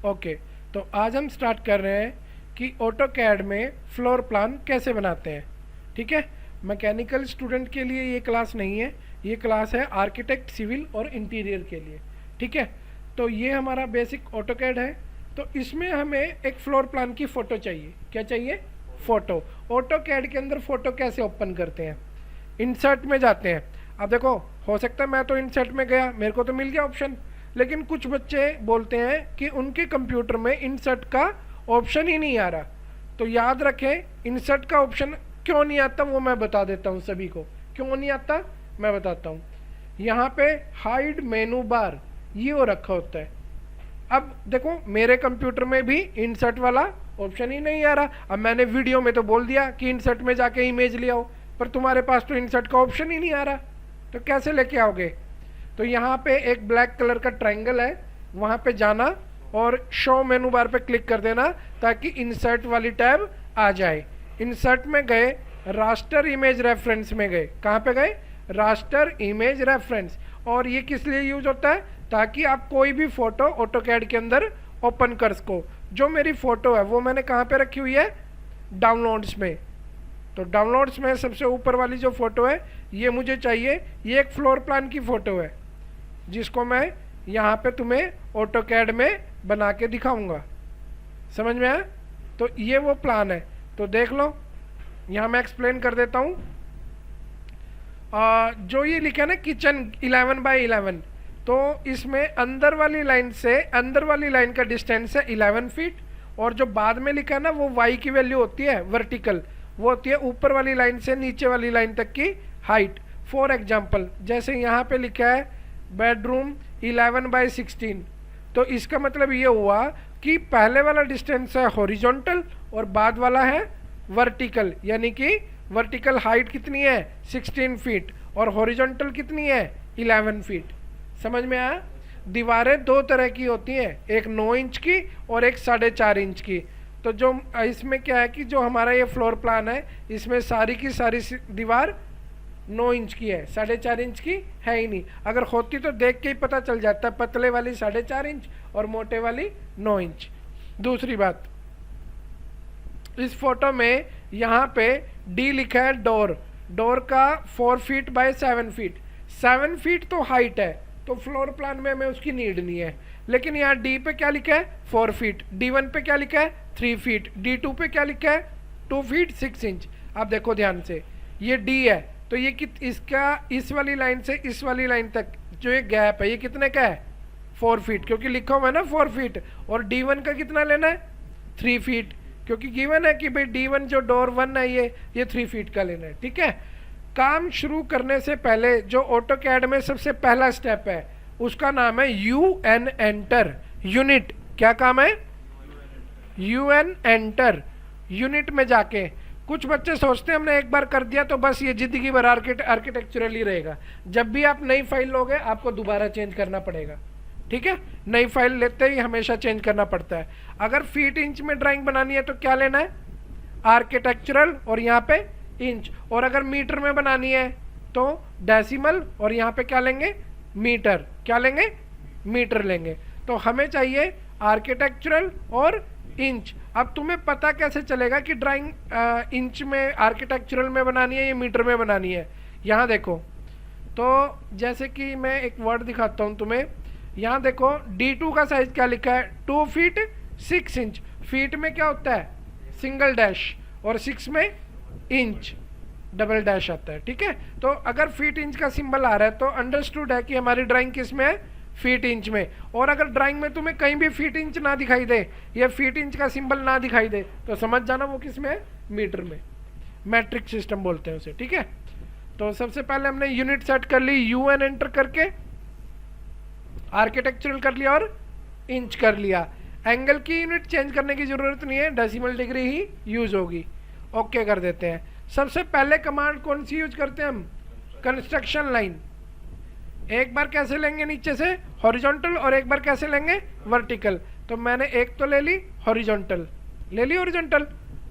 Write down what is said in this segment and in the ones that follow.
Okay, तो आज हम स्टार्ट कर रहे हैं कि ऑटोकैड में फ्लोर प्लान कैसे बनाते हैं। ठीक है, मैकेनिकल स्टूडेंट के लिए ये क्लास नहीं है, ये क्लास है आर्किटेक्ट, सिविल और इंटीरियर के लिए। ठीक है, तो ये हमारा बेसिक ऑटोकैड है। तो इसमें हमें एक फ्लोर प्लान की फ़ोटो चाहिए। क्या चाहिए? फ़ोटो। ऑटोकैड के अंदर फ़ोटो कैसे ओपन करते हैं? इंसर्ट में जाते हैं। अब देखो, हो सकता है मैं तो इंसर्ट में गया, मेरे को तो मिल गया ऑप्शन, लेकिन कुछ बच्चे बोलते हैं कि उनके कंप्यूटर में इंसर्ट का ऑप्शन ही नहीं आ रहा। तो याद रखें, इंसर्ट का ऑप्शन क्यों नहीं आता वो मैं बता देता हूँ सभी को। क्यों नहीं आता मैं बताता हूँ। यहाँ पे हाइड मेनू बार ये हो रखा होता है। अब देखो, मेरे कंप्यूटर में भी इंसर्ट वाला ऑप्शन ही नहीं आ रहा। अब मैंने वीडियो में तो बोल दिया कि इंसर्ट में जाके इमेज ले आओ, पर तुम्हारे पास तो इंसर्ट का ऑप्शन ही नहीं आ रहा, तो कैसे लेके आओगे? तो यहाँ पे एक ब्लैक कलर का ट्रायंगल है, वहाँ पे जाना और शो मेनू बार पे क्लिक कर देना ताकि इंसर्ट वाली टैब आ जाए। इंसर्ट में गए, रास्टर इमेज रेफरेंस में गए। कहाँ पे गए? Raster image reference. और ये किस लिए यूज होता है? ताकि आप कोई भी फोटो ऑटोकैड के अंदर ओपन कर सको। जो मेरी फोटो है वो मैंने कहाँ पे रखी हुई है? डाउनलोड्स में। तो डाउनलोड्स में सबसे ऊपर वाली जो फोटो है ये मुझे चाहिए। ये एक फ्लोर प्लान की फ़ोटो है जिसको मैं यहाँ पे तुम्हें ऑटोकैड में बना के दिखाऊंगा। समझ में आया? तो ये वो प्लान है। तो देख लो, यहाँ मैं एक्सप्लेन कर देता हूँ। जो ये लिखा है ना किचन 11x11, तो इसमें अंदर वाली लाइन से अंदर वाली लाइन का डिस्टेंस है 11 फीट, और जो बाद में लिखा है ना वो y की वैल्यू होती है वर्टिकल, वो होती है ऊपर वाली लाइन से नीचे वाली लाइन तक की हाइट। फॉर एग्जाम्पल, जैसे यहाँ पे लिखा है बेडरूम 11x16, तो इसका मतलब ये हुआ कि पहले वाला डिस्टेंस है हॉरिजॉन्टल और बाद वाला है वर्टिकल, यानी कि वर्टिकल हाइट कितनी है? 16 फीट, और हॉरिजॉन्टल कितनी है? 11 फीट। समझ में आया? दीवारें दो तरह की होती हैं, एक 9 इंच की और एक 4.5 इंच की। तो जो इसमें क्या है कि जो हमारा ये फ्लोर प्लान है इसमें सारी की सारी दीवार 9 इंच की है, 4.5 इंच की है ही नहीं। अगर होती तो देख के ही पता चल जाता है, पतले वाली 4.5 इंच और मोटे वाली 9 इंच। दूसरी बात, इस फोटो में यहाँ पे डी लिखा है डोर। डोर का 4 फीट बाय 7 फीट। 7 फीट तो हाइट है, तो फ्लोर प्लान में हमें उसकी नीड नहीं है। लेकिन यहाँ डी पे क्या लिखा है? 4 फीट। D1 पे क्या लिखा है? 3 फीट। D2 पे क्या लिखा है? 2 फीट 6 इंच। अब देखो ध्यान से, ये डी है तो ये इसका इस वाली लाइन से इस वाली लाइन तक जो ये गैप है ये कितने का है? 4 फीट, क्योंकि लिखा हुआ है ना 4 फीट। और D1 का कितना लेना है? 3 फीट, क्योंकि गिवन है कि भाई D1 जो डोर 1 है ये 3 फीट का लेना है। ठीक है, काम शुरू करने से पहले जो ऑटोकैड में सबसे पहला स्टेप है उसका नाम है UN एंटर। यूनिट, क्या काम है? UN enter. यूनिट में जाके, कुछ बच्चे सोचते हैं हमने एक बार कर दिया तो बस ये जिंदगी भर आर्किटेक्चरल ही रहेगा। जब भी आप नई फाइल लोगे आपको दोबारा चेंज करना पड़ेगा। ठीक है, नई फाइल लेते ही हमेशा चेंज करना पड़ता है। अगर फीट इंच में ड्राइंग बनानी है तो क्या लेना है? आर्किटेक्चरल, और यहाँ पे इंच। और अगर मीटर में बनानी है तो डेसिमल, और यहाँ पे क्या लेंगे? मीटर। क्या लेंगे? मीटर लेंगे। तो हमें चाहिए आर्किटेक्चरल और इंच। अब तुम्हें पता कैसे चलेगा कि ड्राइंग इंच में आर्किटेक्चरल में बनानी है या मीटर में बनानी है? यहाँ देखो, तो जैसे कि मैं एक वर्ड दिखाता हूँ तुम्हें। यहाँ देखो, D2 का साइज क्या लिखा है? 2 फीट 6 इंच। फीट में क्या होता है? सिंगल डैश, और 6 में इंच डबल डैश आता है। ठीक है, तो अगर फीट इंच का सिंबल आ रहा है तो अंडरस्टूड है कि हमारी ड्राइंग किस में है? फीट इंच में। और अगर ड्राइंग में तुम्हें कहीं भी फीट इंच ना दिखाई दे या फीट इंच का सिंबल ना दिखाई दे तो समझ जाना वो किस में है? मीटर में। मैट्रिक सिस्टम बोलते हैं उसे। ठीक है, तो सबसे पहले हमने यूनिट सेट कर ली, UN एंटर करके आर्किटेक्चरल कर लिया और इंच कर लिया। एंगल की यूनिट चेंज करने की जरूरत नहीं है, डेसिमल डिग्री ही यूज होगी। ओके कर देते हैं। सबसे पहले कमांड कौन सी यूज करते हैं हम? Construction line. एक बार कैसे लेंगे? नीचे से हॉरिजॉन्टल, और एक बार कैसे लेंगे? वर्टिकल। तो मैंने एक तो ले ली हॉरिजॉन्टल, ले ली हॉरिजॉन्टल,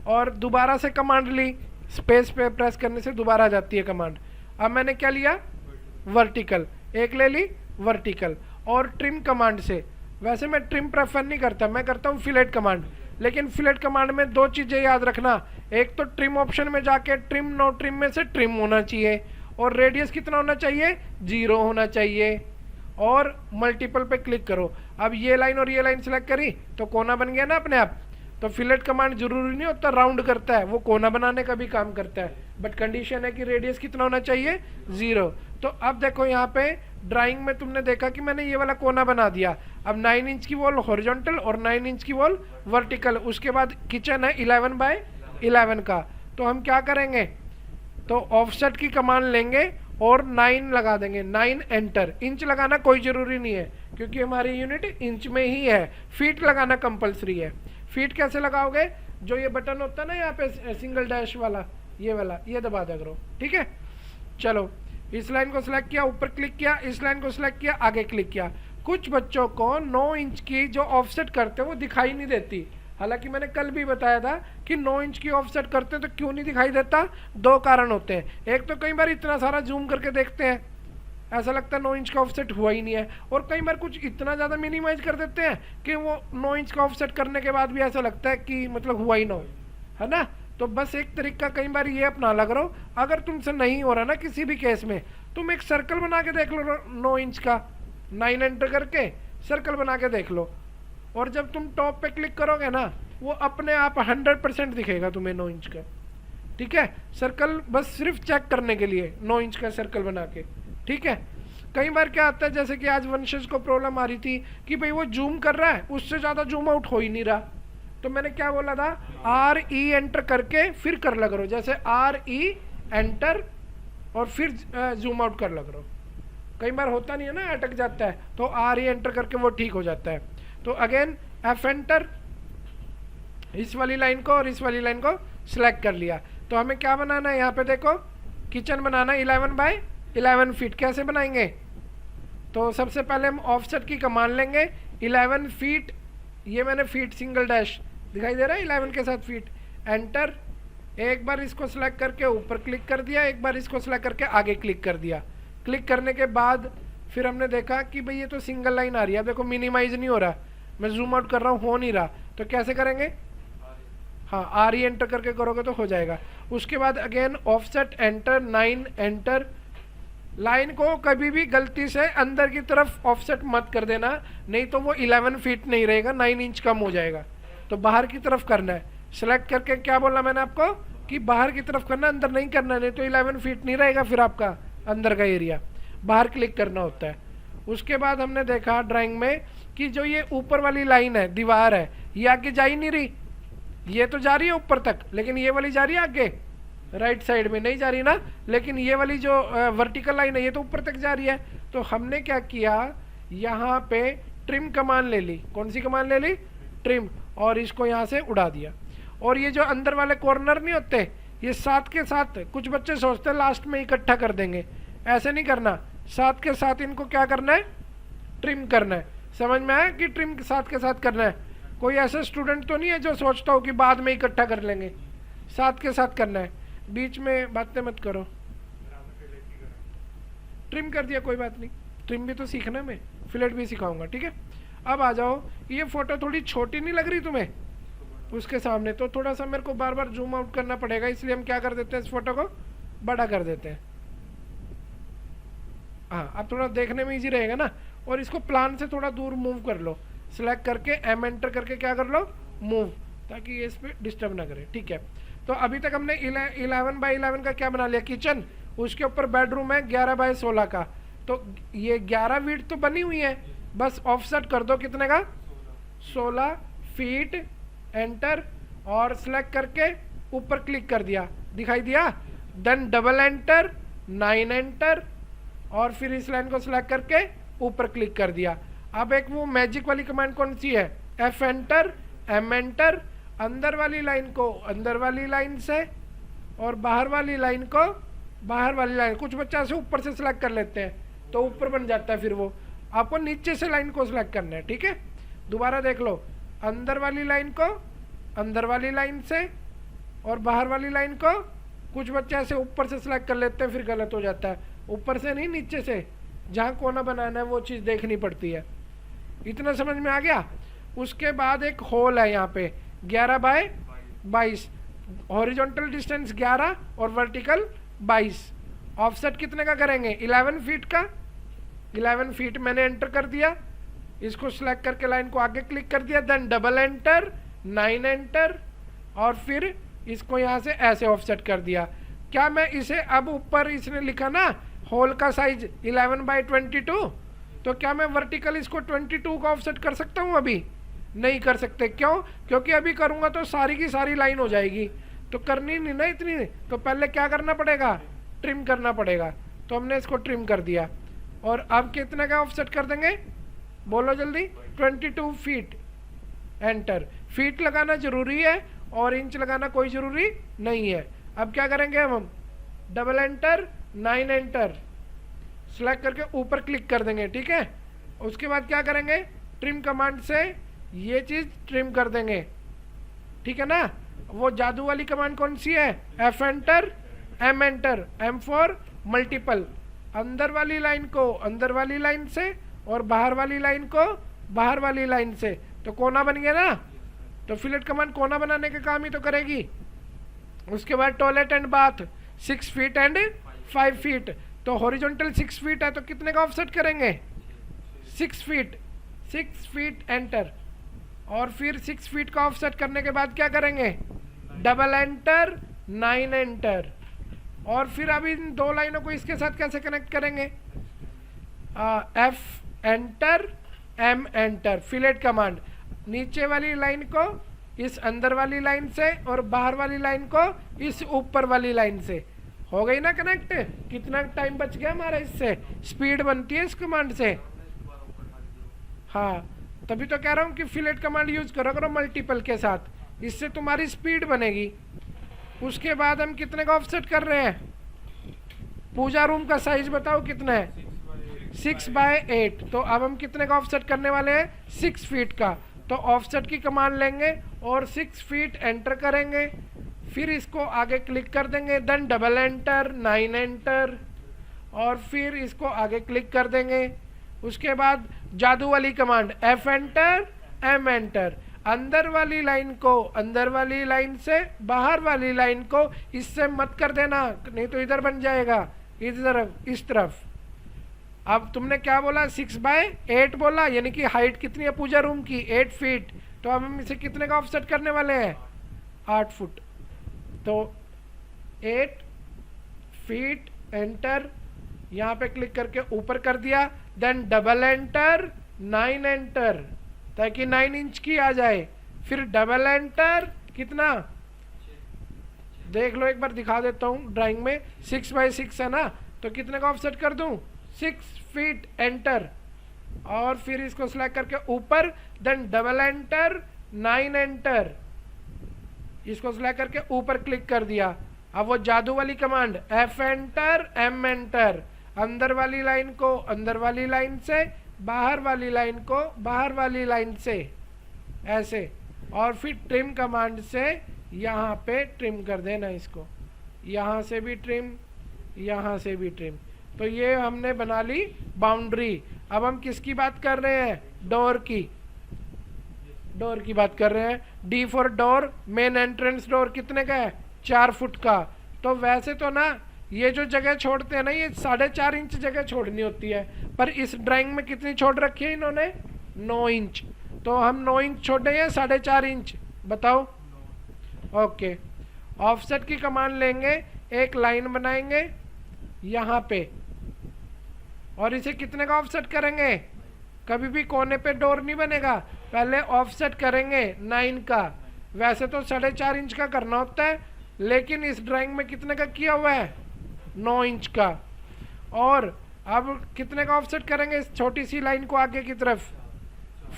और दोबारा से कमांड ली, स्पेस पे प्रेस करने से दोबारा आ जाती है कमांड। अब मैंने क्या लिया? वर्टिकल। एक ले ली वर्टिकल, और ट्रिम कमांड से वैसे मैं ट्रिम प्रेफर नहीं करता, मैं करता हूँ फिलेट कमांड। लेकिन फिलेट कमांड में दो चीज़ें याद रखना, एक तो ट्रिम ऑप्शन में जाके ट्रिम नो ट्रिम में से ट्रिम होना चाहिए, और रेडियस कितना होना चाहिए, 0 होना चाहिए, और मल्टीपल पे क्लिक करो। अब ये लाइन और ये लाइन सेलेक्ट करी तो कोना बन गया ना अपने आप। तो फिलेट कमांड जरूरी नहीं होता राउंड करता है, वो कोना बनाने का भी काम करता है, बट कंडीशन है कि रेडियस कितना होना चाहिए, 0। तो अब देखो यहाँ पे ड्राइंग में तुमने देखा कि मैंने ये वाला कोना बना दिया। अब 9 इंच की वॉल हॉरिजॉन्टल और 9 इंच की वॉल वर्टिकल। उसके बाद किचन है 11 बाय 11 का। तो हम क्या करेंगे, तो ऑफसेट की कमांड लेंगे और 9 लगा देंगे, 9 एंटर। इंच लगाना कोई ज़रूरी नहीं है क्योंकि हमारी यूनिट इंच में ही है। फीट लगाना कंपलसरी है। फीट कैसे लगाओगे, जो ये बटन होता है ना यहाँ पे सिंगल डैश वाला, ये वाला, ये दबा दिया करो, ठीक है। चलो इस लाइन को सिलेक्ट किया, ऊपर क्लिक किया, इस लाइन को सिलेक्ट किया, आगे क्लिक किया। कुछ बच्चों को 9 इंच की जो ऑफसेट करते हैं वो दिखाई नहीं देती। हालांकि मैंने कल भी बताया था कि 9 इंच की ऑफसेट करते हैं तो क्यों नहीं दिखाई देता, 2 कारण होते हैं। एक तो कई बार इतना सारा जूम करके देखते हैं, ऐसा लगता है 9 इंच का ऑफसेट हुआ ही नहीं है, और कई बार कुछ इतना ज़्यादा मिनिमाइज कर देते हैं कि वो 9 इंच का ऑफसेट करने के बाद भी ऐसा लगता है कि मतलब हुआ ही ना हो, है ना। तो बस एक तरीका कई बार ये अपना लग रहा हो। अगर तुमसे नहीं हो रहा ना किसी भी केस में, तुम एक सर्कल बना के देख लो 9 इंच का, 9 एंटर करके सर्कल बना के देख लो, और जब तुम टॉप पे क्लिक करोगे ना वो अपने आप 100% दिखेगा तुम्हें 9 इंच का, ठीक है। सर्कल बस सिर्फ चेक करने के लिए 9 इंच का सर्कल बना के, ठीक है। कई बार क्या आता है, जैसे कि आज वंशज को प्रॉब्लम आ रही थी कि भाई वो जूम कर रहा है, उससे ज़्यादा जूम आउट हो ही नहीं रहा। तो मैंने क्या बोला था, RE एंटर करके फिर कर लग रहा हो, जैसे RE एंटर और फिर जूम आउट कर लग रहा हो। कई बार होता नहीं है ना, अटक जाता है, तो RE एंटर करके वो ठीक हो जाता है। तो अगेन F एंटर, इस वाली लाइन को और इस वाली लाइन को सिलेक्ट कर लिया। तो हमें क्या बनाना है, यहाँ पे देखो किचन बनाना 11 बाय 11 फीट। कैसे बनाएंगे, तो सबसे पहले हम ऑफसेट की कमांड लेंगे 11 फीट, ये मैंने फीट सिंगल डैश दिखाई दे रहा है 11 के साथ फीट, एंटर। एक बार इसको सिलेक्ट करके ऊपर क्लिक कर दिया, एक बार इसको सिलेक्ट करके आगे क्लिक कर दिया। क्लिक करने के बाद फिर हमने देखा कि भाई ये तो सिंगल लाइन आ रही है, देखो मिनिमाइज नहीं हो रहा, मैं जूम आउट कर रहा हूँ, हो नहीं रहा। तो कैसे करेंगे, हाँ RE एंटर करके करोगे तो हो जाएगा। उसके बाद again offset enter, 9 enter. Line को कभी भी गलती से अंदर की तरफ ऑफसेट मत कर देना, नहीं तो वो 11 फीट नहीं रहेगा, 9 इंच कम हो जाएगा। तो बाहर की तरफ करना है, सेलेक्ट करके क्या बोला मैंने आपको कि बाहर की तरफ करना, अंदर नहीं करना, नहीं तो 11 फीट नहीं रहेगा फिर आपका अंदर का एरिया, बाहर क्लिक करना होता है। उसके बाद हमने देखा ड्राइंग में कि जो ये ऊपर वाली लाइन है, दीवार है, ये आगे जा ही नहीं रही, ये तो जा रही है ऊपर तक, लेकिन ये वाली जा रही है आगे, राइट साइड में नहीं जा रही ना, लेकिन ये वाली जो वर्टिकल लाइन है ये तो ऊपर तक जा रही है। तो हमने क्या किया, यहाँ पे ट्रिम कमांड ले ली। कौन सी कमांड ले ली, ट्रिम, और इसको यहाँ से उड़ा दिया। और ये जो अंदर वाले कॉर्नर नहीं होते, ये साथ के साथ, कुछ बच्चे सोचते हैं लास्ट में इकट्ठा कर देंगे, ऐसे नहीं करना, साथ के साथ इनको क्या करना है, ट्रिम करना है। समझ में आया कि ट्रिम साथ के साथ करना है। कोई ऐसा स्टूडेंट तो नहीं है जो सोचता हो कि बाद में इकट्ठा कर लेंगे, साथ के साथ करना है, बीच में बातें मत करो। ट्रिम कर दिया, कोई बात नहीं, ट्रिम भी तो सीखना है, मैं फिलेट भी सिखाऊंगा, ठीक है। अब आ जाओ, ये फोटो थोड़ी छोटी नहीं लग रही तुम्हें उसके सामने, तो थोड़ा सा मेरे को बार बार जूम आउट करना पड़ेगा, इसलिए हम क्या कर देते हैं, इस फोटो को बड़ा कर देते हैं। हाँ, अब थोड़ा देखने में इजी रहेगा ना। और इसको प्लान से थोड़ा दूर मूव कर लो, सिलेक्ट करके M एंटर करके क्या कर लो, मूव, ताकि ये इस पर डिस्टर्ब ना करे, ठीक है। तो अभी तक हमने 11 बाय 11 का क्या बना लिया, किचन, उसके ऊपर बेडरूम है 11 बाय 16 का। तो ये 11 फीट तो बनी हुई है, बस ऑफसेट कर दो कितने का, 16 फीट, एंटर, और सिलेक्ट करके ऊपर क्लिक कर दिया, दिखाई दिया। देन डबल एंटर, 9 एंटर, और फिर इस लाइन को सिलेक्ट करके ऊपर क्लिक कर दिया। अब एक वो मैजिक वाली कमांड कौन सी है, F एंटर, M एंटर, अंदर वाली लाइन को अंदर वाली लाइन से और बाहर वाली लाइन को बाहर वाली लाइन। कुछ बच्चा से ऊपर से सिलेक्ट कर लेते हैं तो ऊपर बन जाता है, फिर वो आपको नीचे से लाइन को सिलेक्ट करना है, ठीक है। दोबारा देख लो, अंदर वाली लाइन को अंदर वाली लाइन से और बाहर वाली लाइन को कुछ बच्चे ऐसे ऊपर से सिलेक्ट कर लेते हैं, फिर गलत हो जाता है। ऊपर से नहीं, नीचे से, जहाँ कोना बनाना है वो चीज़ देखनी पड़ती है। इतना समझ में आ गया। उसके बाद एक होल है यहाँ पे 11 बाय 22, हॉरिजॉन्टल डिस्टेंस 11 और वर्टिकल 22। ऑफसेट कितने का करेंगे? 11 फीट का। 11 फीट मैंने एंटर कर दिया, इसको सिलेक्ट करके लाइन को आगे क्लिक कर दिया, देन डबल एंटर, 9 एंटर, और फिर इसको यहाँ से ऐसे ऑफसेट कर दिया। क्या मैं इसे अब ऊपर इसने लिखा ना होल का साइज 11 बाई 22, तो क्या मैं वर्टिकल इसको 22 का ऑफसेट कर सकता हूँ? अभी नहीं कर सकते। क्यों? क्योंकि अभी करूँगा तो सारी की सारी लाइन हो जाएगी, तो करनी नहीं ना इतनी, तो पहले क्या करना पड़ेगा? ट्रिम करना पड़ेगा। तो हमने इसको ट्रिम कर दिया, और अब कितने का ऑफसेट कर देंगे? बोलो जल्दी। 22 फीट। एंटर। फीट लगाना जरूरी है और इंच लगाना कोई जरूरी नहीं है। अब क्या करेंगे हम? डबल एंटर, 9 एंटर, सेलेक्ट करके ऊपर क्लिक कर देंगे, ठीक है। उसके बाद क्या करेंगे? ट्रिम कमांड से ये चीज़ ट्रिम कर देंगे, ठीक है ना। वो जादू वाली कमांड कौन सी है? F enter, M enter, M for multiple. अंदर वाली लाइन को अंदर वाली लाइन से और बाहर वाली लाइन को बाहर वाली लाइन से, तो कोना बन गया ना। तो फिलेट कमांड कोना बनाने के काम ही तो करेगी। उसके बाद toilet and bath 6 feet and 5 feet, तो हॉरिजॉन्टल 6 फीट है, तो कितने का ऑफसेट करेंगे? 6 फीट। 6 फीट एंटर, और फिर 6 फीट का ऑफसेट करने के बाद क्या करेंगे? डबल एंटर, 9 एंटर, और फिर अब इन दो लाइनों को इसके साथ कैसे कनेक्ट करेंगे? F enter, M enter, fillet command नीचे वाली लाइन को इस अंदर वाली लाइन से और बाहर वाली लाइन को इस ऊपर वाली लाइन से। हो गई ना कनेक्ट? कितना टाइम बच गया हमारा? इससे स्पीड बनती है इस कमांड से। हाँ, तभी तो कह रहा हूँ कि फिलेट कमांड यूज करो करो मल्टीपल के साथ, इससे तुम्हारी स्पीड बनेगी। उसके बाद हम कितने का ऑफसेट कर रहे हैं? पूजा रूम का साइज बताओ कितना है? 6 बाय 8। तो अब हम कितने का ऑफसेट करने वाले हैं? 6 फीट का। तो ऑफसेट की कमांड लेंगे और 6 फीट एंटर करेंगे, फिर इसको आगे क्लिक कर देंगे, देन डबल एंटर, 9 एंटर, और फिर इसको आगे क्लिक कर देंगे। उसके बाद जादू वाली command F enter, M enter, अंदर वाली लाइन को अंदर वाली लाइन से बाहर वाली लाइन को इससे मत कर देना, नहीं तो इधर बन जाएगा, इधर इस तरफ। अब तुमने क्या बोला? 6 बाय 8 बोला, यानी कि हाइट कितनी है पूजा रूम की? 8 फीट। तो अब हम इसे कितने का ऑफसेट करने वाले हैं? 8 फुट। तो 8 फीट एंटर, यहाँ पे क्लिक करके ऊपर कर दिया, देन डबल एंटर, 9 एंटर, ताकि 9 इंच की आ जाए, फिर डबल एंटर, कितना देख लो एक बार, दिखा देता हूँ ड्राइंग में। 6 बाय 6 है ना, तो कितने का ऑफसेट कर दूँ? 6 फीट एंटर, और फिर इसको सिलेक्ट करके ऊपर, देन डबल एंटर, 9 एंटर, इसको सिलेक्ट करके ऊपर क्लिक कर दिया। अब वो जादू वाली command F enter, M enter, अंदर वाली लाइन को अंदर वाली लाइन से, बाहर वाली लाइन को बाहर वाली लाइन से, ऐसे, और फिर ट्रिम कमांड से यहाँ पे ट्रिम कर देना इसको, यहाँ से भी ट्रिम, यहाँ से भी ट्रिम। तो ये हमने बना ली बाउंड्री। अब हम किसकी बात कर रहे हैं? डोर की। डोर की बात कर रहे हैं। D for door, main entrance door कितने का है? 4 फुट का। तो वैसे तो ना ये जो जगह छोड़ते हैं ना, ये 4.5 इंच जगह छोड़नी होती है, पर इस ड्राइंग में कितनी छोड़ रखी है इन्होंने? 9 इंच। तो हम 9 इंच छोड़े या 4.5 इंच? बताओ। ओके, ऑफसेट की कमांड लेंगे, एक लाइन बनाएंगे यहाँ पे, और इसे कितने का ऑफसेट करेंगे? कभी भी कोने पे डोर नहीं बनेगा, पहले ऑफसेट करेंगे 9 का। वैसे तो 4.5 इंच का करना होता है, लेकिन इस ड्राइंग में कितने का किया हुआ है? 9 इंच का। और अब कितने का ऑफसेट करेंगे इस छोटी सी लाइन को आगे की तरफ?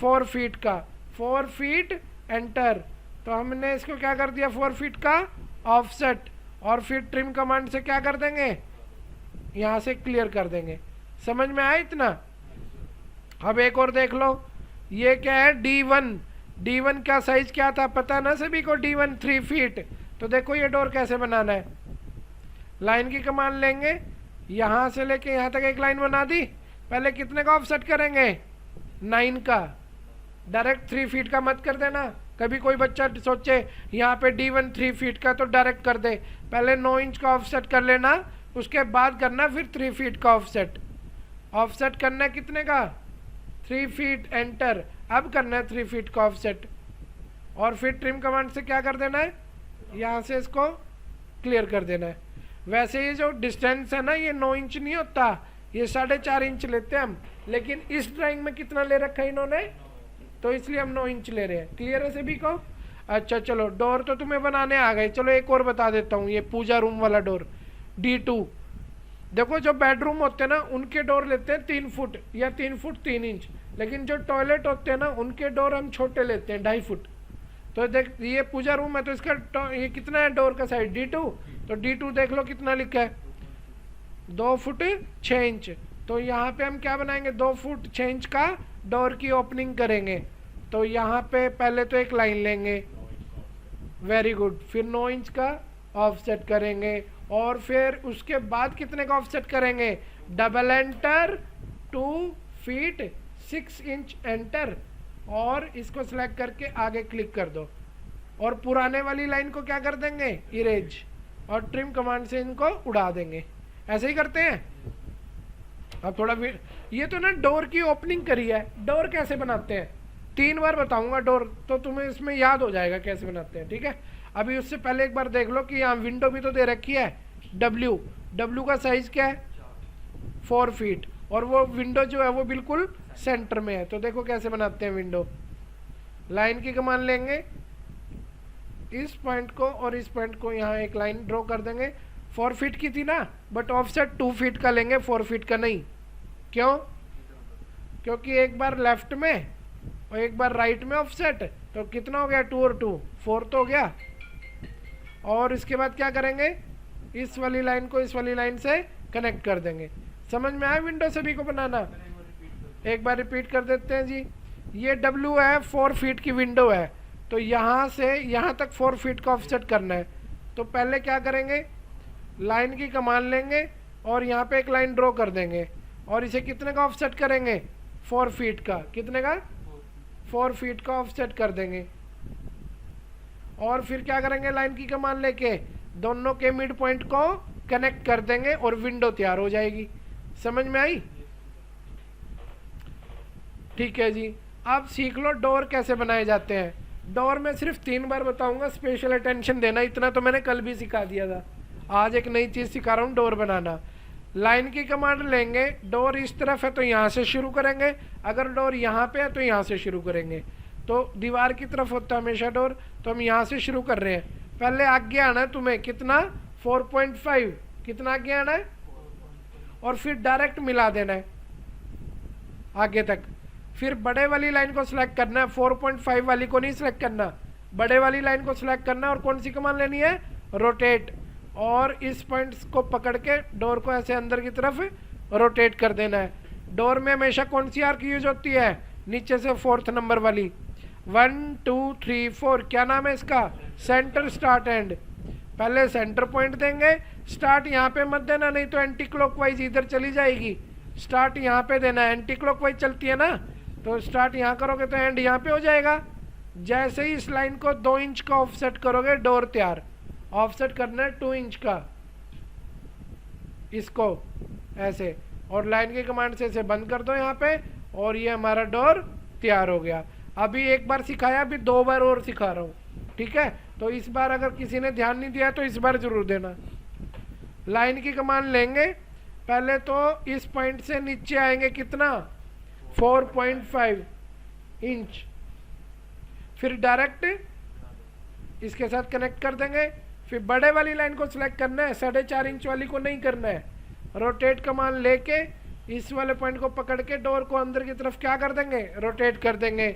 4 फीट का। 4 फीट एंटर, तो हमने इसको क्या कर दिया? 4 फीट का ऑफसेट, और फिर ट्रिम कमांड से क्या कर देंगे? यहाँ से क्लियर कर देंगे। समझ में आया इतना? अब एक और देख लो, ये क्या है? D1। D1 का साइज क्या था पता ना सभी को? D1 3 feet. तो देखो ये डोर कैसे बनाना है। लाइन की कमांड लेंगे, यहाँ से लेके यहाँ तक एक लाइन बना दी। पहले कितने का ऑफसेट करेंगे? 9 का, डायरेक्ट 3 फीट का मत कर देना। कभी कोई बच्चा सोचे यहाँ पे D1 3 फीट का तो डायरेक्ट कर दे, पहले 9 इंच का ऑफसेट कर लेना, उसके बाद करना फिर 3 फीट का ऑफसेट। ऑफसेट करना है कितने का, 3 फीट, एंटर। अब करना है 3 फीट का ऑफसेट, और फिर ट्रिम कमांड से क्या कर देना है, यहाँ से इसको क्लियर कर देना है। वैसे ये जो डिस्टेंस है ना, ये 9 इंच नहीं होता, ये 4.5 इंच लेते हैं हम, लेकिन इस ड्राइंग में कितना ले रखा है इन्होंने, तो इसलिए हम 9 इंच ले रहे हैं। क्लियर है सभी को? अच्छा चलो, डोर तो तुम्हें बनाने आ गए। चलो एक और बता देता हूँ, ये पूजा रूम वाला डोर D2। देखो जो बेडरूम होते हैं ना, उनके डोर लेते हैं 3 फुट या 3 फुट 3 इंच, लेकिन जो टॉयलेट होते हैं ना, उनके डोर हम छोटे लेते हैं 2.5 फुट। तो देख, ये पूजा रूम है तो इसका ये कितना है डोर का साइज, D2। तो D2 देख लो कितना लिखा है, 2 फुट 6 इंच। तो यहाँ पे हम क्या बनाएंगे, 2 फुट 6 इंच का डोर की ओपनिंग करेंगे। तो यहाँ पे पहले तो एक लाइन लेंगे, वेरी गुड, फिर 9 इंच का ऑफसेट करेंगे, और फिर उसके बाद कितने का ऑफसेट करेंगे, double enter, 2 feet 6 inch enter, और इसको सिलेक्ट करके आगे क्लिक कर दो, और पुराने वाली लाइन को क्या कर देंगे, इरेज, और ट्रिम कमांड से इनको उड़ा देंगे। ऐसे ही करते हैं। अब थोड़ा ये तो ना डोर की ओपनिंग करी है, डोर कैसे बनाते हैं 3 बार बताऊंगा डोर, तो तुम्हें इसमें याद हो जाएगा कैसे बनाते हैं, ठीक है। अभी उससे पहले एक बार देख लो कि यहाँ विंडो भी तो दे रखी है, डब्ल्यू का साइज क्या है, 4 फीट, और वो विंडो जो है वो बिल्कुल सेंटर में है। तो देखो कैसे बनाते हैं विंडो। लाइन की कमान लेंगे, इस पॉइंट को और इस पॉइंट को यहाँ एक लाइन ड्रॉ कर देंगे। 4 फीट की थी ना, बट ऑफसेट 2 फीट का लेंगे, 4 फीट का नहीं। क्यों? क्योंकि एक बार लेफ्ट में और एक बार राइट में ऑफसेट, तो कितना हो गया, 2 और 2 4 तो हो गया। और इसके बाद क्या करेंगे, इस वाली लाइन को इस वाली लाइन से कनेक्ट कर देंगे। समझ में आया विंडो सभी को बनाना? एक बार रिपीट कर देते हैं जी। ये W है, 4 फीट की विंडो है, तो यहाँ से यहाँ तक 4 फीट का ऑफसेट करना है। तो पहले क्या करेंगे, लाइन की कमान लेंगे और यहाँ पे एक लाइन ड्रॉ कर देंगे, और इसे कितने का ऑफसेट करेंगे, 4 फीट का। कितने का, 4 फीट का ऑफसेट कर देंगे। और फिर क्या करेंगे, लाइन की कमान लेके दोनों के मिड पॉइंट को कनेक्ट कर देंगे और विंडो तैयार हो जाएगी। समझ में आई? ठीक है जी। अब सीख लो डोर कैसे बनाए जाते हैं। डोर में सिर्फ 3 बार बताऊंगा, स्पेशल अटेंशन देना, इतना तो मैंने कल भी सिखा दिया था। आज एक नई चीज़ सिखा रहा हूँ, डोर बनाना। लाइन की कमांड लेंगे, डोर इस तरफ है तो यहाँ से शुरू करेंगे, अगर डोर यहाँ पे है तो यहाँ से शुरू करेंगे। तो दीवार की तरफ होता है हमेशा डोर, तो हम यहाँ से शुरू कर रहे हैं। पहले आगे आना है तुम्हें, कितना, 4.5, कितना आगे आना है, और फिर डायरेक्ट मिला देना है आगे तक। फिर बड़े वाली लाइन को सिलेक्ट करना है, 4.5 वाली को नहीं सिलेक्ट करना, बड़े वाली लाइन को सिलेक्ट करना है, और कौन सी कमांड लेनी है, रोटेट, और इस पॉइंट्स को पकड़ के डोर को ऐसे अंदर की तरफ रोटेट कर देना है। डोर में हमेशा कौन सी आर्क यूज होती है, नीचे से 4th नंबर वाली, 1 2 3 4, क्या नाम है इसका, सेंटर स्टार्ट एंड। पहले सेंटर पॉइंट देंगे, स्टार्ट यहाँ पे मत देना, नहीं तो एंटी क्लॉकवाइज इधर चली जाएगी। स्टार्ट यहाँ पे देना है, एंटी क्लॉकवाइज चलती है ना, तो स्टार्ट यहाँ करोगे तो एंड यहाँ पे हो जाएगा। जैसे ही इस लाइन को 2 इंच का ऑफसेट करोगे, डोर तैयार। ऑफसेट करना है 2 इंच का, इसको ऐसे, और लाइन की कमांड से इसे बंद कर दो यहाँ पे, और ये हमारा डोर तैयार हो गया। अभी एक बार सिखाया, अभी 2 बार और सिखा रहा हूँ, ठीक है। तो इस बार अगर किसी ने ध्यान नहीं दिया तो इस बार जरूर देना। लाइन की कमांड लेंगे, पहले तो इस पॉइंट से नीचे आएंगे, कितना, 4.5 इंच, फिर डायरेक्ट इसके साथ कनेक्ट कर देंगे। फिर बड़े वाली लाइन को सिलेक्ट करना है, 4.5 इंच वाली को नहीं करना है। रोटेट कमांड लेके इस वाले पॉइंट को पकड़ के डोर को अंदर की तरफ क्या कर देंगे, रोटेट कर देंगे।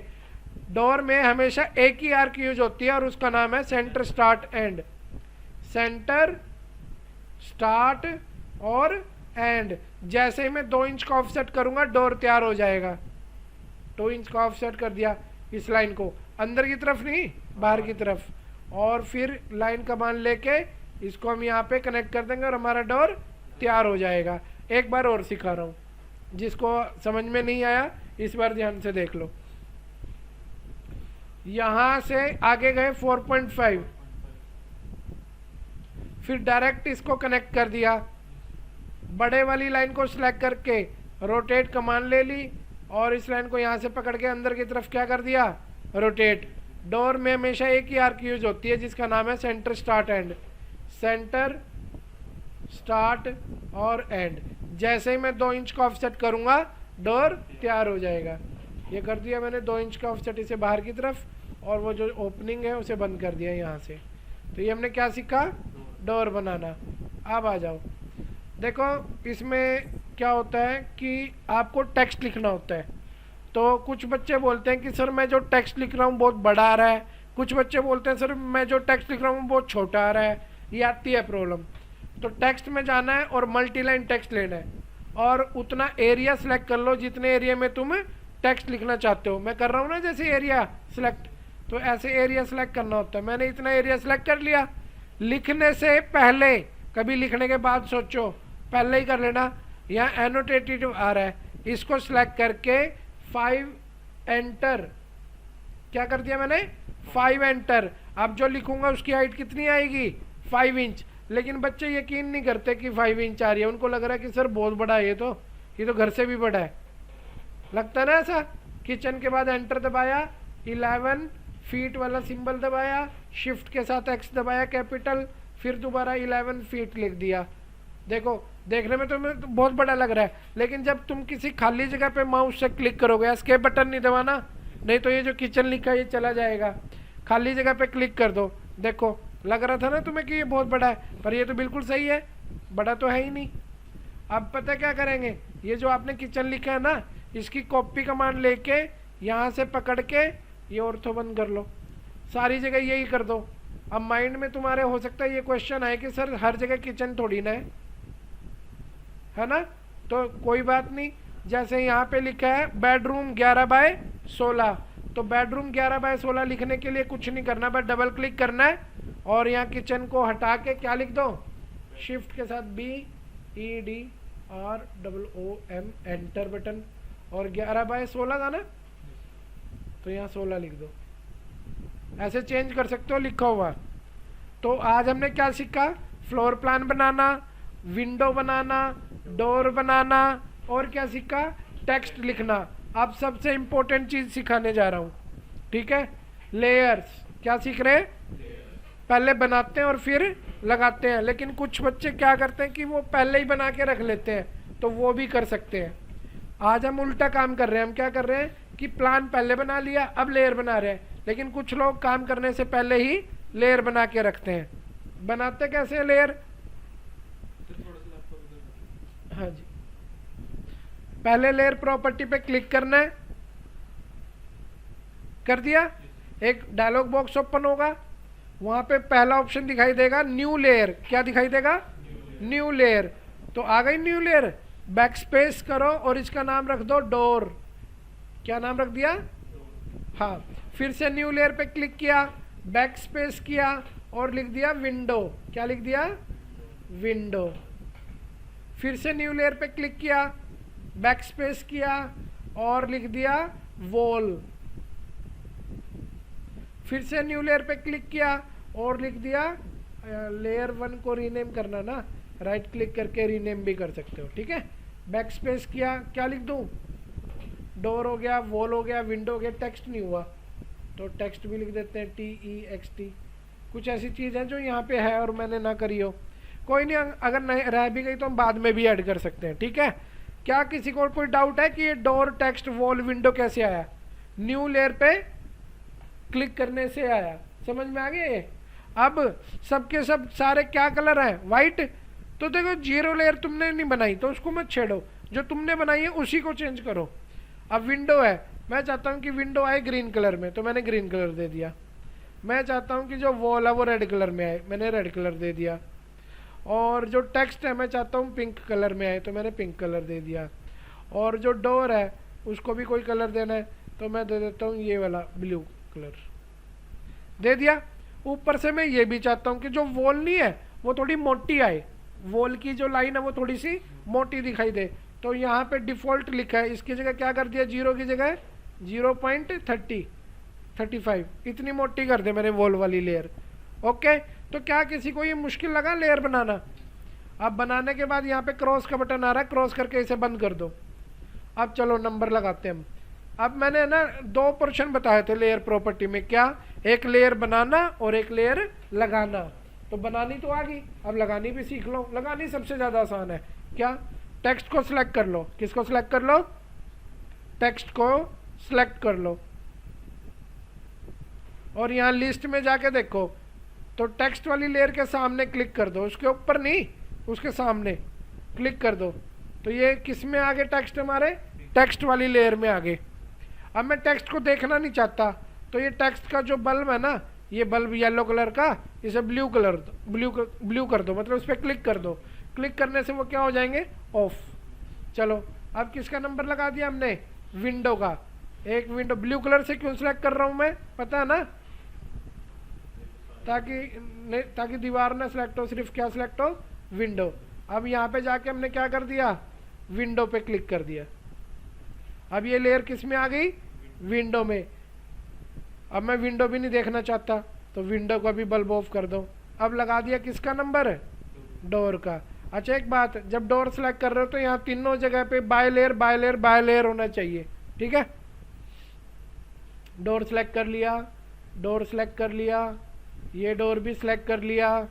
डोर में हमेशा एक ही आर्क यूज होती है और उसका नाम है centre start and. Centre start और एंड। जैसे ही मैं 2 इंच का ऑफसेट करूंगा, डोर तैयार हो जाएगा। 2 इंच का ऑफसेट कर दिया इस लाइन को, अंदर की तरफ नहीं, बाहर की तरफ, और फिर लाइन कमांड लेके इसको हम यहाँ पे कनेक्ट कर देंगे और हमारा डोर तैयार हो जाएगा। एक बार और सिखा रहा हूँ, जिसको समझ में नहीं आया इस बार ध्यान से देख लो, यहां से आगे गए 4.5, फिर डायरेक्ट इसको कनेक्ट कर दिया, बड़े वाली लाइन को सिलेक्ट करके रोटेट कमांड ले ली और इस लाइन को यहां से पकड़ के अंदर की तरफ क्या कर दिया, रोटेट। डोर में हमेशा एक ही आर्क यूज होती है जिसका नाम है centre start and, centre start और एंड। जैसे ही मैं 2 इंच का ऑफसेट करूंगा डोर तैयार हो जाएगा। ये कर दिया मैंने 2 इंच का ऑफसेट इसे बाहर की तरफ, और वो जो ओपनिंग है उसे बंद कर दिया यहाँ से। तो ये हमने क्या सीखा, डोर बनाना। अब आ जाओ, देखो इसमें क्या होता है कि आपको टेक्स्ट लिखना होता है। तो कुछ बच्चे बोलते हैं कि सर मैं जो टेक्स्ट लिख रहा हूँ बहुत बड़ा आ रहा है, कुछ बच्चे बोलते हैं सर मैं जो टेक्स्ट लिख रहा हूँ बहुत छोटा आ रहा है। ये आती है प्रॉब्लम। तो टेक्स्ट में जाना है और मल्टी लाइन टेक्स्ट लेना है, और उतना एरिया सेलेक्ट कर लो जितने एरिया में तुम टेक्स्ट लिखना चाहते हो। मैं कर रहा हूँ ना जैसे एरिया सेलेक्ट, तो ऐसे एरिया सेलेक्ट करना होता है। मैंने इतना एरिया सेलेक्ट कर लिया। लिखने से पहले, कभी लिखने के बाद सोचो, पहले ही कर लेना। यहाँ एनोटेटिव आ रहा है, इसको सिलेक्ट करके 5 एंटर, क्या कर दिया मैंने, 5 एंटर। अब जो लिखूंगा उसकी हाइट कितनी आएगी, 5 इंच। लेकिन बच्चे यकीन नहीं करते कि 5 इंच आ रही है, उनको लग रहा है कि सर बहुत बड़ा है, ये तो घर से भी बड़ा है, लगता है ना ऐसा। किचन के बाद एंटर दबाया, 11 फीट वाला सिंबल दबाया, शिफ्ट के साथ एक्स दबाया कैपिटल, फिर दोबारा 11 फीट लिख दिया। देखो देखने में तो बहुत बड़ा लग रहा है, लेकिन जब तुम किसी खाली जगह पे माउस से क्लिक करोगे, एस्केप बटन नहीं दबाना, नहीं तो ये जो किचन लिखा है ये चला जाएगा। खाली जगह पे क्लिक कर दो, देखो लग रहा था ना तुम्हें कि ये बहुत बड़ा है, पर ये तो बिल्कुल सही है, बड़ा तो है ही नहीं। अब पता क्या करेंगे, ये जो आपने किचन लिखा है ना, इसकी कॉपी कमांड लेके यहाँ से पकड़ के ये ऑर्थो बंद कर लो, सारी जगह यही कर दो। अब माइंड में तुम्हारे हो सकता है ये क्वेश्चन आए कि सर हर जगह किचन थोड़ी ना है ना, तो कोई बात नहीं। जैसे यहाँ पे लिखा है बेडरूम 11/16, तो बेडरूम 11/16 लिखने के लिए कुछ नहीं करना, बस डबल क्लिक करना है और यहाँ किचन को हटा के क्या लिख दो, शिफ्ट के साथ BEDROOM एंटर बटन, और 11/16 था ना, तो यहाँ 16 लिख दो। ऐसे चेंज कर सकते हो लिखा हुआ। तो आज हमने क्या सीखा, फ्लोर प्लान बनाना, विंडो बनाना, डोर बनाना, और क्या सीखा, टेक्स्ट लिखना। अब सबसे इंपॉर्टेंट चीज सिखाने जा रहा हूँ, ठीक है। लेयर्स, क्या सीख रहे हैं, पहले बनाते हैं और फिर लगाते हैं। लेकिन कुछ बच्चे क्या करते हैं कि वो पहले ही बना के रख लेते हैं, तो वो भी कर सकते हैं। आज हम उल्टा काम कर रहे हैं। हम क्या कर रहे हैं कि प्लान पहले बना लिया, अब लेयर बना रहे हैं। लेकिन कुछ लोग काम करने से पहले ही लेयर बना के रखते हैं। बनाते कैसे हैं लेयर, हाँ जी, पहले लेयर प्रॉपर्टी पे क्लिक करना है, कर दिया, एक डायलॉग बॉक्स ओपन होगा, वहां पे पहला ऑप्शन दिखाई देगा न्यू लेयर। क्या दिखाई देगा, न्यू लेयर। तो आ गई न्यू लेयर, बैक स्पेस करो और इसका नाम रख दो डोर। क्या नाम रख दिया, हाँ। फिर से न्यू लेयर पे क्लिक किया, बैक स्पेस किया और लिख दिया विंडो। क्या लिख दिया, विंडो। फिर से न्यू लेयर पे क्लिक किया, बैक स्पेस किया और लिख दिया वॉल। फिर से न्यू लेयर पे क्लिक किया और लिख दिया लेयर 1 को रीनेम करना ना, राइट क्लिक करके रीनेम भी कर सकते हो, ठीक है। बैक स्पेस किया, क्या लिख दूं, डोर हो गया, वॉल हो गया, विंडो हो गया, टेक्स्ट नहीं हुआ तो टेक्स्ट भी लिख देते हैं TEXT। कुछ ऐसी चीज़ है जो यहाँ पे है और मैंने ना करी हो, कोई नहीं, अगर नहीं रह भी गई तो हम बाद में भी ऐड कर सकते हैं, ठीक है। क्या किसी को कोई डाउट है कि ये डोर, टेक्स्ट, वॉल, विंडो कैसे आया, न्यू लेयर पे क्लिक करने से आया, समझ में आ गया ये। अब सबके सब सारे क्या कलर है, वाइट। तो देखो जीरो लेयर तुमने नहीं बनाई तो उसको मत छेड़ो, जो तुमने बनाई है उसी को चेंज करो। अब विंडो है, मैं चाहता हूँ कि विंडो आए ग्रीन कलर में, तो मैंने ग्रीन कलर दे दिया। मैं चाहता हूँ कि जो वॉल है वो रेड कलर में आए, मैंने रेड कलर दे दिया। और जो टेक्स्ट है मैं चाहता हूँ पिंक कलर में आए, तो मैंने पिंक कलर दे दिया। और जो डोर है उसको भी कोई कलर देना है तो मैं दे देता हूँ ये वाला ब्लू कलर, दे दिया। ऊपर से मैं ये भी चाहता हूँ कि जो वॉल नहीं है वो थोड़ी मोटी आए, वॉल की जो लाइन है वो थोड़ी सी मोटी दिखाई दे, तो यहाँ पे डिफ़ॉल्ट लिखा है, इसकी जगह क्या कर दिया, 0 की जगह 0.35 इतनी मोटी कर दे मैंने वॉल वाली लेयर। ओके, तो क्या किसी को ये मुश्किल लगा लेयर बनाना? अब बनाने के बाद यहाँ पे क्रॉस का बटन आ रहा है, क्रॉस करके इसे बंद कर दो। अब चलो नंबर लगाते हैं हम। अब मैंने ना 2 पोर्शन बताए थे लेयर प्रॉपर्टी में, क्या, एक लेयर बनाना और एक लेयर लगाना। तो बनानी तो आ गई, अब लगानी भी सीख लो। लगानी सबसे ज़्यादा आसान है। क्या, टेक्स्ट को सिलेक्ट कर लो। किसको सिलेक्ट कर लो? टेक्स्ट को सिलेक्ट कर लो और यहाँ लिस्ट में जाके देखो तो टेक्स्ट वाली लेयर के सामने क्लिक कर दो, उसके ऊपर नहीं, उसके सामने क्लिक कर दो। तो ये किस में आ गए टेक्स्ट, हमारे टेक्स्ट वाली लेयर में आ गए। अब मैं टेक्स्ट को देखना नहीं चाहता, तो ये टेक्स्ट का जो बल्ब है ना, ये बल्ब येलो कलर का, इसे ब्लू कर दो, मतलब उस पर क्लिक कर दो। क्लिक करने से वो क्या हो जाएंगे, ऑफ। चलो अब किसका नंबर लगा दिया हमने, विंडो का। एक विंडो ब्लू कलर से क्यों सिलेक्ट कर रहा हूँ मैं, पता है ना, ताकि दीवार ना सिलेक्ट हो, सिर्फ क्या सिलेक्ट हो, विंडो। अब यहाँ पे जाके हमने क्या कर दिया, विंडो पे क्लिक कर दिया। अब ये लेयर किस में आ गई, विंडो में। अब मैं विंडो भी नहीं देखना चाहता, तो विंडो का भी बल्ब ऑफ कर दो। अब लगा दिया किसका नंबर, डोर का। अच्छा एक बात, जब डोर सेलेक्ट कर रहे हो तो यहाँ तीनों जगह पे by layer by layer by layer होना चाहिए, ठीक है। डोर सेलेक्ट कर लिया, डोर सेलेक्ट कर लिया, ये डोर भी सिलेक्ट कर लिया,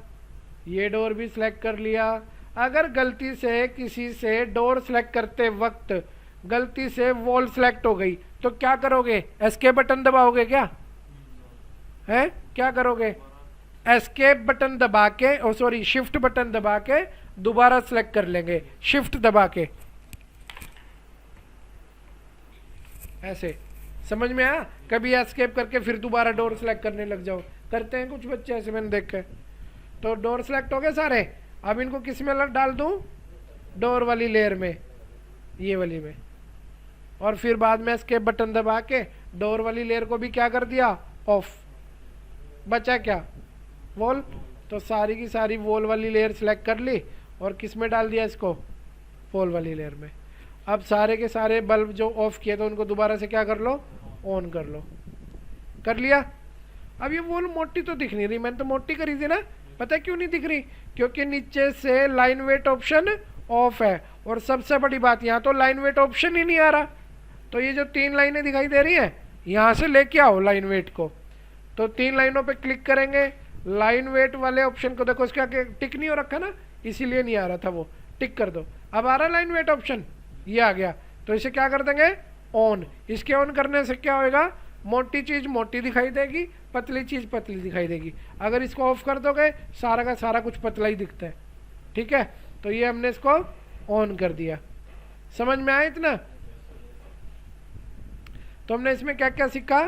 ये डोर भी सिलेक्ट कर लिया। अगर गलती से किसी से डोर सेलेक्ट करते वक्त गलती से वॉल सेलेक्ट हो गई तो क्या करोगे, एस्केप बटन दबाओगे क्या, है क्या करोगे, एस्केप बटन दबा के, ओ सॉरी शिफ्ट बटन दबा के दोबारा सेलेक्ट कर लेंगे, शिफ्ट दबा के, ऐसे। समझ में आया? कभी एस्केप करके फिर दोबारा डोर सेलेक्ट करने लग जाओ, करते हैं कुछ बच्चे ऐसे, मैंने देखा है। तो डोर सेलेक्ट हो गए सारे। अब इनको किस में डाल दूं, डोर वाली लेयर में, ये वाली में, और फिर बाद में एस्केप बटन दबा के डोर वाली लेयर को भी क्या कर दिया, ऑफ। बचा क्या, वॉल। तो सारी की सारी वॉल वाली लेयर सेलेक्ट कर ली और किस में डाल दिया इसको, वॉल वाली लेयर में। अब सारे के सारे बल्ब जो ऑफ किए तो उनको दोबारा से क्या कर लो, ऑन कर लो। कर लिया। अब ये वॉल मोटी तो दिख नहीं रही, मैंने तो मोटी करी थी ना, पता है क्यों नहीं दिख रही, क्योंकि नीचे से लाइन वेट ऑप्शन ऑफ है। और सबसे बड़ी बात, यहाँ तो लाइन वेट ऑप्शन ही नहीं आ रहा। तो ये जो 3 लाइनें दिखाई दे रही हैं, यहाँ से लेके आओ लाइन वेट को। तो 3 लाइनों पे क्लिक करेंगे, लाइन वेट वाले ऑप्शन को देखो, इसका टिक नहीं हो रखा ना, इसीलिए नहीं आ रहा था वो, टिक कर दो। अब आ रहा लाइन वेट ऑप्शन, ये आ गया। तो इसे क्या कर देंगे, ऑन। इसके ऑन करने से क्या होएगा, मोटी चीज़ मोटी दिखाई देगी, पतली चीज़ पतली दिखाई देगी। अगर इसको ऑफ कर दोगे सारा का सारा कुछ पतला ही दिखता है, ठीक है। तो ये हमने इसको ऑन कर दिया। समझ में आया इतना? तो हमने इसमें क्या क्या सीखा,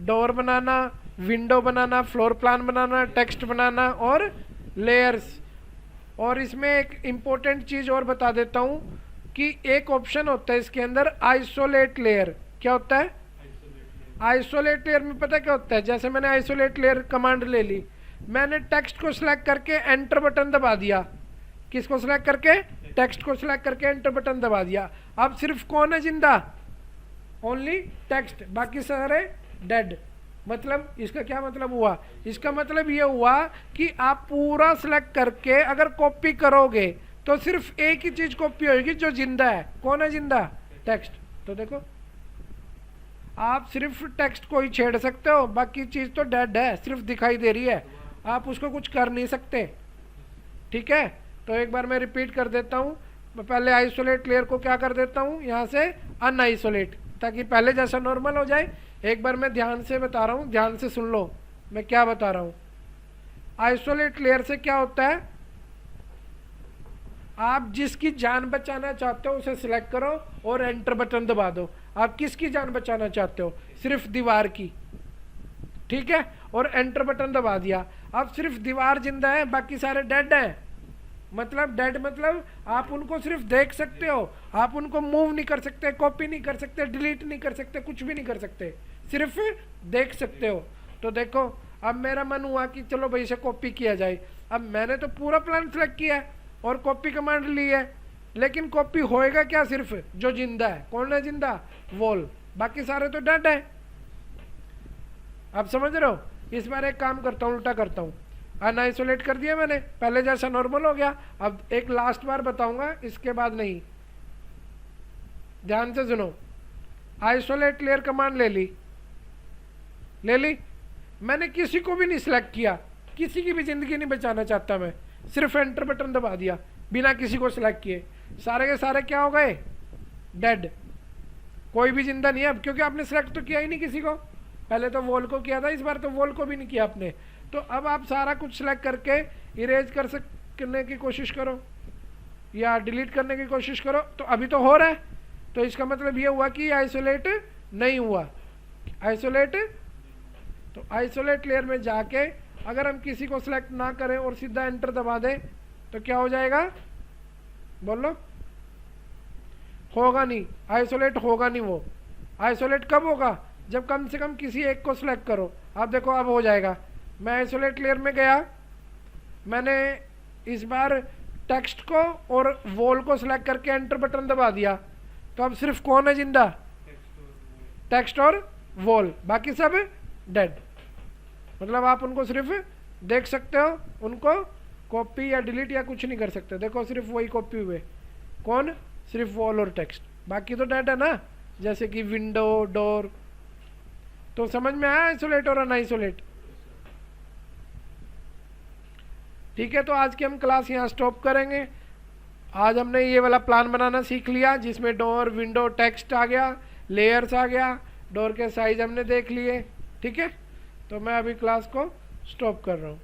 डोर बनाना, विंडो बनाना, फ्लोर प्लान बनाना, टेक्स्ट बनाना और लेयर्स। और इसमें एक इम्पोर्टेंट चीज़ और बता देता हूँ कि एक ऑप्शन होता है इसके अंदर, आइसोलेट लेयर। क्या होता है आइसोलेट लेयर में, पता क्या होता है, जैसे मैंने आइसोलेट लेयर कमांड ले ली, मैंने टेक्स्ट को सिलेक्ट करके एंटर बटन दबा दिया। किसको सिलेक्ट करके, टेक्स्ट को सिलेक्ट करके एंटर बटन दबा दिया। अब सिर्फ कौन है जिंदा, ओनली टेक्स्ट, बाकी सारे डेड। मतलब इसका क्या मतलब हुआ, इसका मतलब ये हुआ कि आप पूरा सिलेक्ट करके अगर कॉपी करोगे तो सिर्फ एक ही चीज कॉपी होगी जो जिंदा है। कौन है जिंदा, टेक्स्ट। तो देखो आप सिर्फ टेक्स्ट को ही छेड़ सकते हो, बाकी चीज तो डेड है, सिर्फ दिखाई दे रही है, आप उसको कुछ कर नहीं सकते, ठीक है। तो एक बार मैं रिपीट कर देता हूँ, मैं पहले आइसोलेट लेयर को क्या कर देता हूँ, यहाँ से अनआइसोलेट, ताकि पहले जैसा नॉर्मल हो जाए। एक बार मैं ध्यान से बता रहा हूँ, ध्यान से सुन लो मैं क्या बता रहा हूँ। आइसोलेट लेयर से क्या होता है, आप जिसकी जान बचाना चाहते हो उसे सिलेक्ट करो और एंटर बटन दबा दो। आप किसकी जान बचाना चाहते हो, सिर्फ दीवार की, ठीक है, और एंटर बटन दबा दिया। अब सिर्फ दीवार जिंदा है, बाकी सारे डेड हैं। मतलब डेड मतलब आप उनको सिर्फ देख सकते हो, आप उनको मूव नहीं कर सकते, कॉपी नहीं कर सकते, डिलीट नहीं कर सकते, कुछ भी नहीं कर सकते, सिर्फ देख सकते हो। तो देखो अब मेरा मन हुआ कि चलो भाई इसे कॉपी किया जाए। अब मैंने तो पूरा प्लान सेलेक्ट किया है और कॉपी कमांड ली है, लेकिन कॉपी होएगा क्या, सिर्फ जो जिंदा है। कौन है जिंदा, वॉल, बाकी सारे तो डेड है। आप समझ रहे हो। इस बार एक काम करता हूँ, उल्टा करता हूँ, अनआइसोलेट कर दिया मैंने, पहले जैसा नॉर्मल हो गया। अब एक लास्ट बार बताऊंगा, इसके बाद नहीं, ध्यान से सुनो। आइसोलेट लेयर कमांड ले ली मैंने, किसी को भी नहीं सिलेक्ट किया, किसी की भी जिंदगी नहीं बचाना चाहता मैं, सिर्फ एंटर बटन दबा दिया बिना किसी को सिलेक्ट किए, सारे के सारे क्या हो गए, डेड। कोई भी जिंदा नहीं है अब, क्योंकि आपने सिलेक्ट तो किया ही नहीं किसी को। पहले तो वॉल को किया था, इस बार तो वॉल को भी नहीं किया आपने। तो अब आप सारा कुछ सिलेक्ट करके इरेज करने की कोशिश करो या डिलीट करने की कोशिश करो। तो अभी तो हो रहा है, तो इसका मतलब ये हुआ कि आइसोलेट नहीं हुआ। आइसोलेट, तो आइसोलेट लेयर में जाके अगर हम किसी को सिलेक्ट ना करें और सीधा एंटर दबा दें तो क्या हो जाएगा, बोलो। होगा नहीं, आइसोलेट होगा नहीं। वो आइसोलेट कब होगा, जब कम से कम किसी एक को सिलेक्ट करो। आप देखो अब हो जाएगा। मैं आइसोलेट लेयर में गया, मैंने इस बार टेक्स्ट को और वॉल को सिलेक्ट करके एंटर बटन दबा दिया, तो अब सिर्फ कौन है जिंदा, टेक्स्ट और वॉल, बाकी सब डेड। मतलब आप उनको सिर्फ देख सकते हो, उनको कॉपी या डिलीट या कुछ नहीं कर सकते। देखो सिर्फ वही कॉपी हुए, कौन, सिर्फ वॉल और टेक्स्ट, बाकी तो डेड है ना, जैसे कि विंडो, डोर। तो समझ में आया आइसोलेट और अनआइसोलेट। ठीक है, तो आज की हम क्लास यहाँ स्टॉप करेंगे। आज हमने ये वाला प्लान बनाना सीख लिया, जिसमें डोर, विंडो, टेक्स्ट आ गया, लेयर्स आ गया, डोर के साइज हमने देख लिए। ठीक है, तो मैं अभी क्लास को स्टॉप कर रहा हूँ।